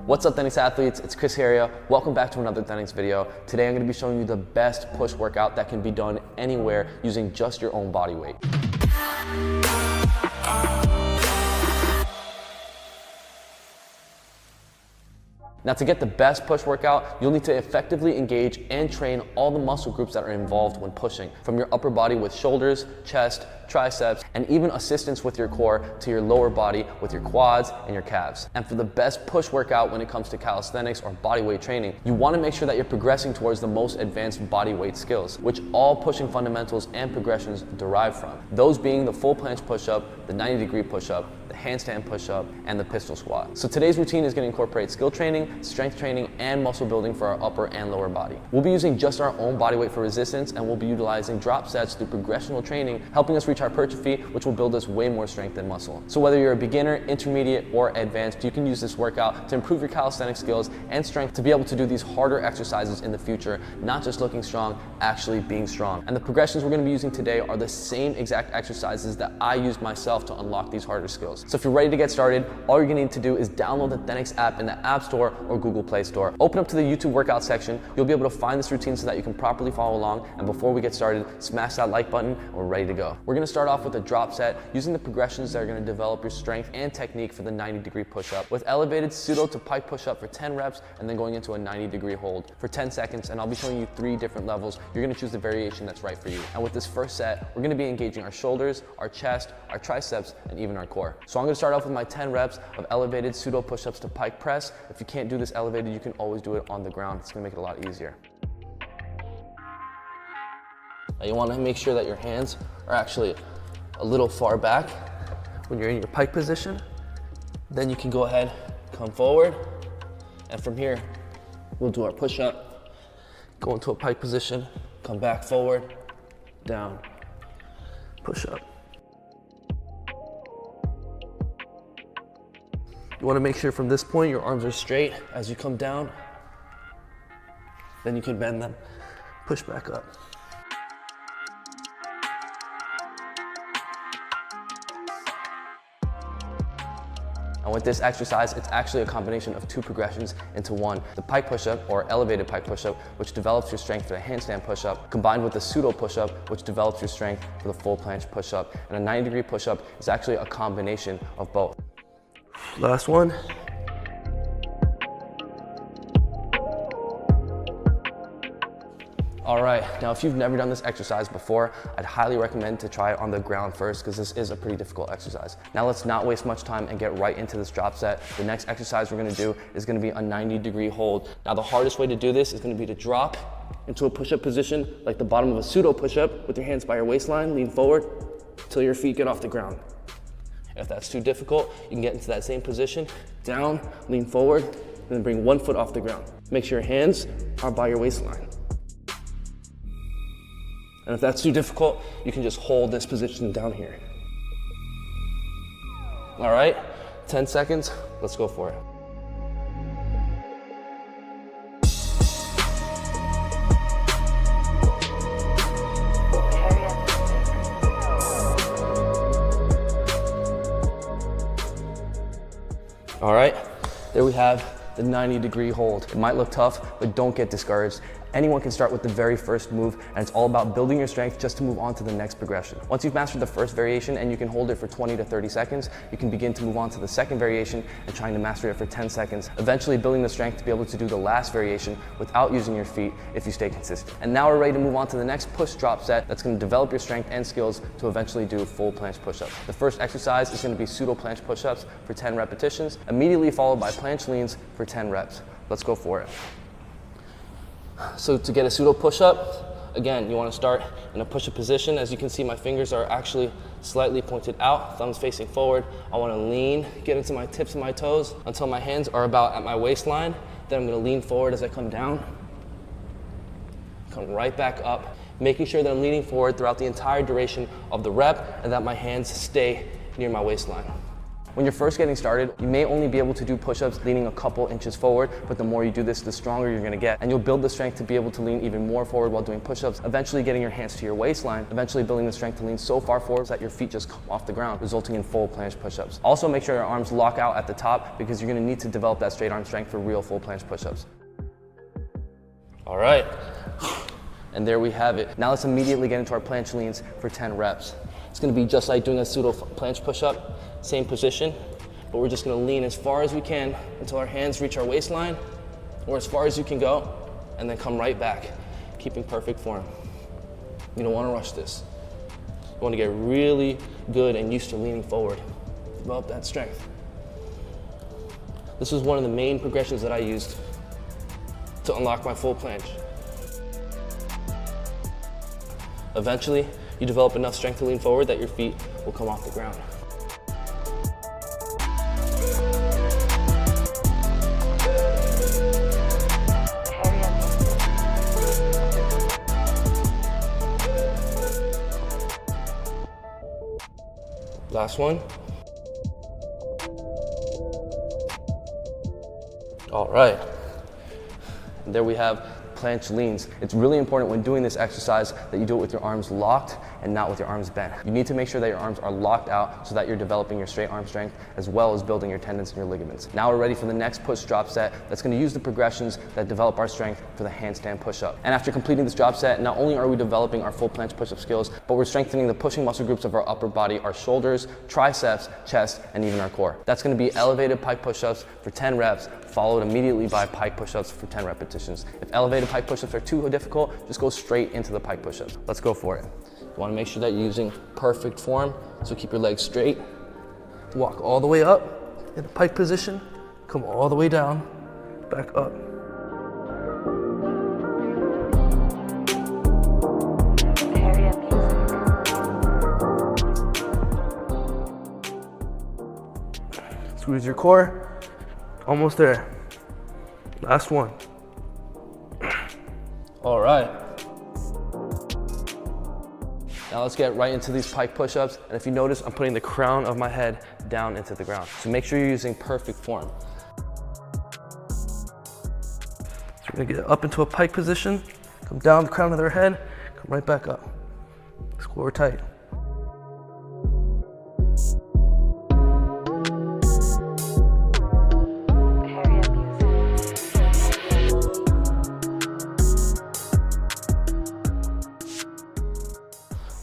What's up, Thenx athletes? It's Chris here. Welcome back to another Thenx video. Today I'm going to be showing you the best push workout that can be done anywhere using just your own body weight. Now, to get the best push workout, you'll need to effectively engage and train all the muscle groups that are involved when pushing, from your upper body with shoulders, chest, triceps, and even assistance with your core to your lower body with your quads and your calves. And for the best push workout when it comes to calisthenics or bodyweight training, you want to make sure that you're progressing towards the most advanced bodyweight skills, which all pushing fundamentals and progressions derive from. Those being the full planche push-up, the 90-degree push-up, the handstand push-up, and the pistol squat. So today's routine is going to incorporate skill training, strength training, and muscle building for our upper and lower body. We'll be using just our own body weight for resistance, and we'll be utilizing drop sets through progressional training, helping us reach hypertrophy, which will build us way more strength and muscle. So whether you're a beginner, intermediate, or advanced, you can use this workout to improve your calisthenic skills and strength to be able to do these harder exercises in the future, not just looking strong, actually being strong. And the progressions we're going to be using today are the same exact exercises that I used myself to unlock these harder skills. So if you're ready to get started, all you're going to need to do is download the Thenx app in the App Store or Google Play Store. Open up to the YouTube workout section. You'll be able to find this routine so that you can properly follow along. And before we get started, smash that like button and we're ready to go. We're going to start off with a drop set using the progressions that are going to develop your strength and technique for the 90-degree push-up with elevated pseudo to pike push-up for 10 reps and then going into a 90-degree hold for 10 seconds. And I'll be showing you 3 different levels. You're going to choose the variation that's right for you. And with this first set, we're going to be engaging our shoulders, our chest, our triceps, and even our core. So I'm going to start off with my 10 reps of elevated pseudo push-ups to pike press. If you can't do this elevated, you can always do it on the ground. It's going to make it a lot easier. Now you want to make sure that your hands are actually a little far back when you're in your pike position. Then you can go ahead, come forward, and from here, we'll do our push-up, go into a pike position, come back forward, down, push-up. You want to make sure from this point your arms are straight as you come down. Then you can bend them, push back up. And with this exercise, it's actually a combination of 2 progressions into one. The pike push-up, or elevated pike push-up, which develops your strength for the handstand push-up, combined with the pseudo push-up, which develops your strength for the full planche push-up. And a 90-degree push-up is actually a combination of both. Last one. All right, now if you've never done this exercise before, I'd highly recommend to try it on the ground first because this is a pretty difficult exercise. Now let's not waste much time and get right into this drop set. The next exercise we're gonna do is gonna be a 90-degree hold. Now the hardest way to do this is gonna be to drop into a push-up position like the bottom of a pseudo push-up with your hands by your waistline, lean forward until your feet get off the ground. If that's too difficult, you can get into that same position, down, lean forward, and then bring one foot off the ground. Make sure your hands are by your waistline. And if that's too difficult, you can just hold this position down here. All right, 10 seconds, let's go for it. All right, there we have the 90-degree hold. It might look tough, but don't get discouraged. Anyone can start with the very first move, and it's all about building your strength just to move on to the next progression. Once you've mastered the first variation and you can hold it for 20 to 30 seconds, you can begin to move on to the second variation and trying to master it for 10 seconds, eventually building the strength to be able to do the last variation without using your feet if you stay consistent. And now we're ready to move on to the next push drop set that's going to develop your strength and skills to eventually do full planche push-ups. The first exercise is going to be pseudo planche push-ups for 10 repetitions, immediately followed by planche leans for 10 reps. Let's go for it. So to get a pseudo push-up, again, you want to start in a push-up position. As you can see, my fingers are actually slightly pointed out, thumbs facing forward. I want to lean, get into my tips of my toes until my hands are about at my waistline. Then I'm going to lean forward as I come down, come right back up, making sure that I'm leaning forward throughout the entire duration of the rep and that my hands stay near my waistline. When you're first getting started, you may only be able to do push-ups leaning a couple inches forward, but the more you do this, the stronger you're gonna get. And you'll build the strength to be able to lean even more forward while doing push-ups, eventually getting your hands to your waistline, eventually building the strength to lean so far forward that your feet just come off the ground, resulting in full planche push-ups. Also make sure your arms lock out at the top because you're gonna need to develop that straight arm strength for real full planche push-ups. All right, and there we have it. Now let's immediately get into our planche leans for 10 reps. It's gonna be just like doing a pseudo planche push-up, same position, but we're just gonna lean as far as we can until our hands reach our waistline, or as far as you can go, and then come right back, keeping perfect form. You don't wanna rush this. You wanna get really good and used to leaning forward. Develop that strength. This was one of the main progressions that I used to unlock my full planche. Eventually, you develop enough strength to lean forward that your feet will come off the ground. Last one. All right. And there we have planche leans. It's really important when doing this exercise that you do it with your arms locked and not with your arms bent. You need to make sure that your arms are locked out so that you're developing your straight arm strength as well as building your tendons and your ligaments. Now we're ready for the next push drop set that's going to use the progressions that develop our strength for the handstand push-up. And after completing this drop set, not only are we developing our full planche push-up skills, but we're strengthening the pushing muscle groups of our upper body, our shoulders, triceps, chest, and even our core. That's going to be elevated pike push-ups for 10 reps, followed immediately by pike push-ups for 10 repetitions. If elevated pike push-ups are too difficult, just go straight into the pike push-ups. Let's go for it. You want to make sure that you're using perfect form, so keep your legs straight. Walk all the way up in a pike position, come all the way down, back up. Squeeze your core, almost there. Last one. All right. Now let's get right into these pike push-ups. And if you notice, I'm putting the crown of my head down into the ground. So make sure you're using perfect form. So we're gonna get up into a pike position, come down the crown of their head, come right back up. Core tight.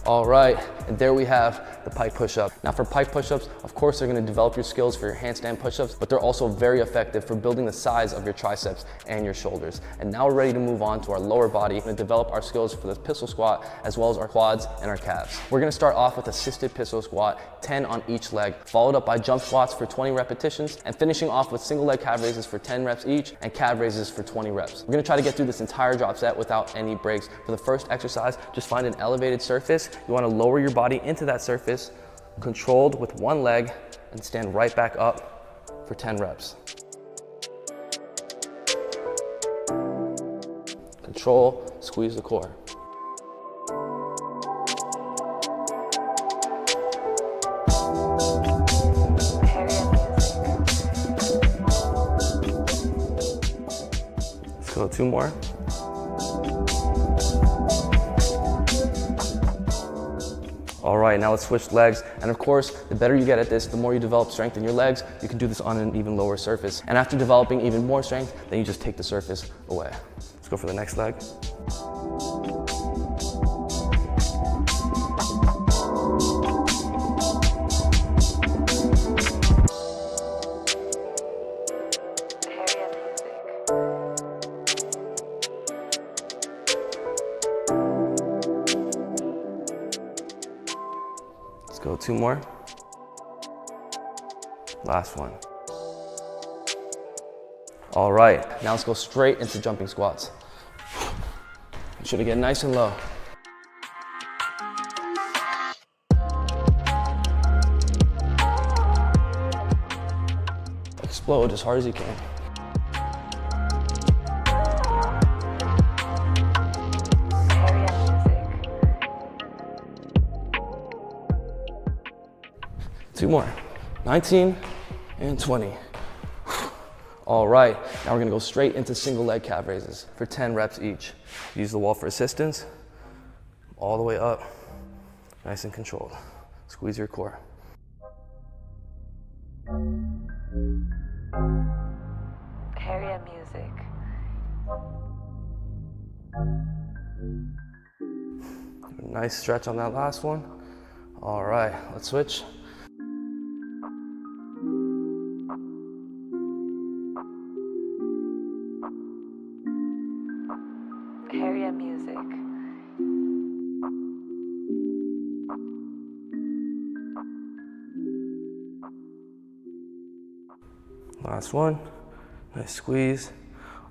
All right, and there we have the pike push-up. Now for pike push-ups, of course they're gonna develop your skills for your handstand push-ups, but they're also very effective for building the size of your triceps and your shoulders. And now we're ready to move on to our lower body and develop our skills for the pistol squat, as well as our quads and our calves. We're gonna start off with assisted pistol squat, 10 on each leg, followed up by jump squats for 20 repetitions, and finishing off with single leg calf raises for 10 reps each, and calf raises for 20 reps. We're gonna try to get through this entire drop set without any breaks. For the first exercise, just find an elevated surface. You wanna lower your body into that surface, controlled with one leg, and stand right back up for 10 reps. Control, squeeze the core. Let's go 2 more. All right, now let's switch legs. And of course, the better you get at this, the more you develop strength in your legs, you can do this on an even lower surface. And after developing even more strength, then you just take the surface away. Let's go for the next leg. Go 2 more. Last one. All right, now let's go straight into jumping squats. You should get nice and low. Explode as hard as you can. Two more. 19. and 20. All right, now we're gonna go straight into single leg calf raises for 10 reps each. Use the wall for assistance, all the way up, nice and controlled. Squeeze your core. Area music. Nice stretch on that last one. All right, let's switch. Area music. Last one, nice squeeze.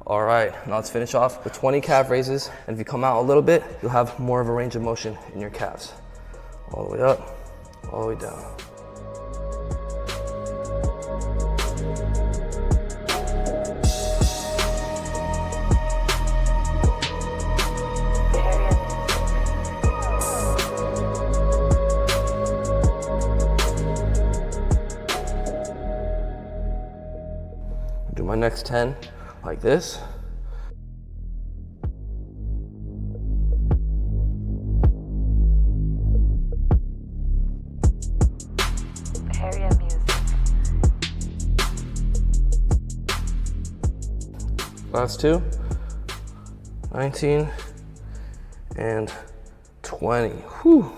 All right, now let's finish off with 20 calf raises. And if you come out a little bit, you'll have more of a range of motion in your calves. All the way up, all the way down. Do my next 10 like this. Area music. Last two, 19 and 20. Whew.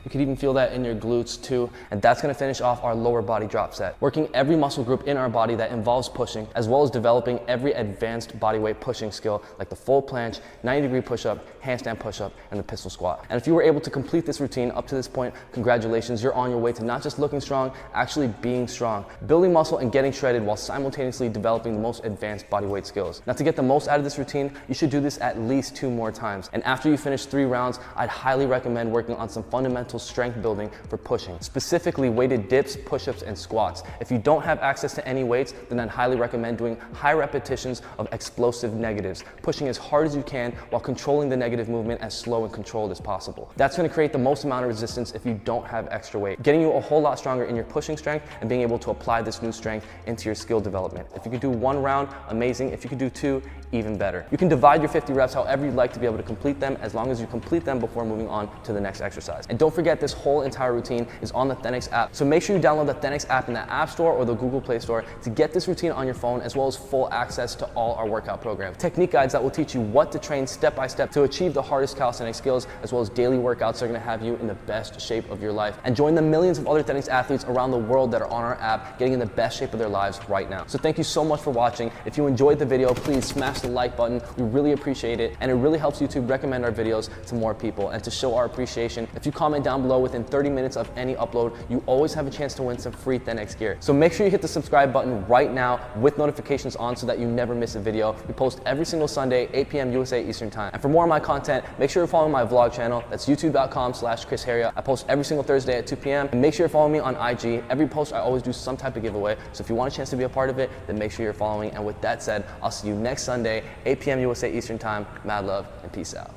You can even feel that in your glutes too. And that's gonna finish off our lower body drop set. Working every muscle group in our body that involves pushing, as well as developing every advanced bodyweight pushing skill, like the full planche, 90-degree push-up, handstand push-up, and the pistol squat. And if you were able to complete this routine up to this point, congratulations, you're on your way to not just looking strong, actually being strong, building muscle and getting shredded while simultaneously developing the most advanced bodyweight skills. Now, to get the most out of this routine, you should do this at least 2 more times. And after you finish 3 rounds, I'd highly recommend working on some fundamental strength building for pushing, specifically weighted dips, push-ups, and squats. If you don't have access to any weights, then I'd highly recommend doing high repetitions of explosive negatives, pushing as hard as you can while controlling the negative movement as slow and controlled as possible. That's going to create the most amount of resistance if you don't have extra weight, getting you a whole lot stronger in your pushing strength and being able to apply this new strength into your skill development. If you could do 1 round, amazing. If you could do 2, even better. You can divide your 50 reps however you'd like to be able to complete them, as long as you complete them before moving on to the next exercise. And don't forget, this whole entire routine is on the Thenx app. So make sure you download the Thenx app in the App Store or the Google Play Store to get this routine on your phone, as well as full access to all our workout programs. Technique guides that will teach you what to train step by step to achieve the hardest calisthenics skills, as well as daily workouts that are going to have you in the best shape of your life. And join the millions of other Thenx athletes around the world that are on our app, getting in the best shape of their lives right now. So thank you so much for watching. If you enjoyed the video, please smash the like button. We really appreciate it, and it really helps YouTube recommend our videos to more people. And to show our appreciation, if you comment down below within 30 minutes of any upload, you always have a chance to win some free Thenx gear. So make sure you hit the subscribe button right now with notifications on so that you never miss a video. We post every single Sunday, 8 p.m. USA Eastern Time. And for more of my content, make sure you're following my vlog channel. That's youtube.com/ChrisHeria. I post every single Thursday at 2 p.m. And make sure you're following me on IG. Every post I always do some type of giveaway. So if you want a chance to be a part of it, then make sure you're following. And with that said, I'll see you next Sunday, 8 p.m. USA Eastern Time. Mad love and peace out.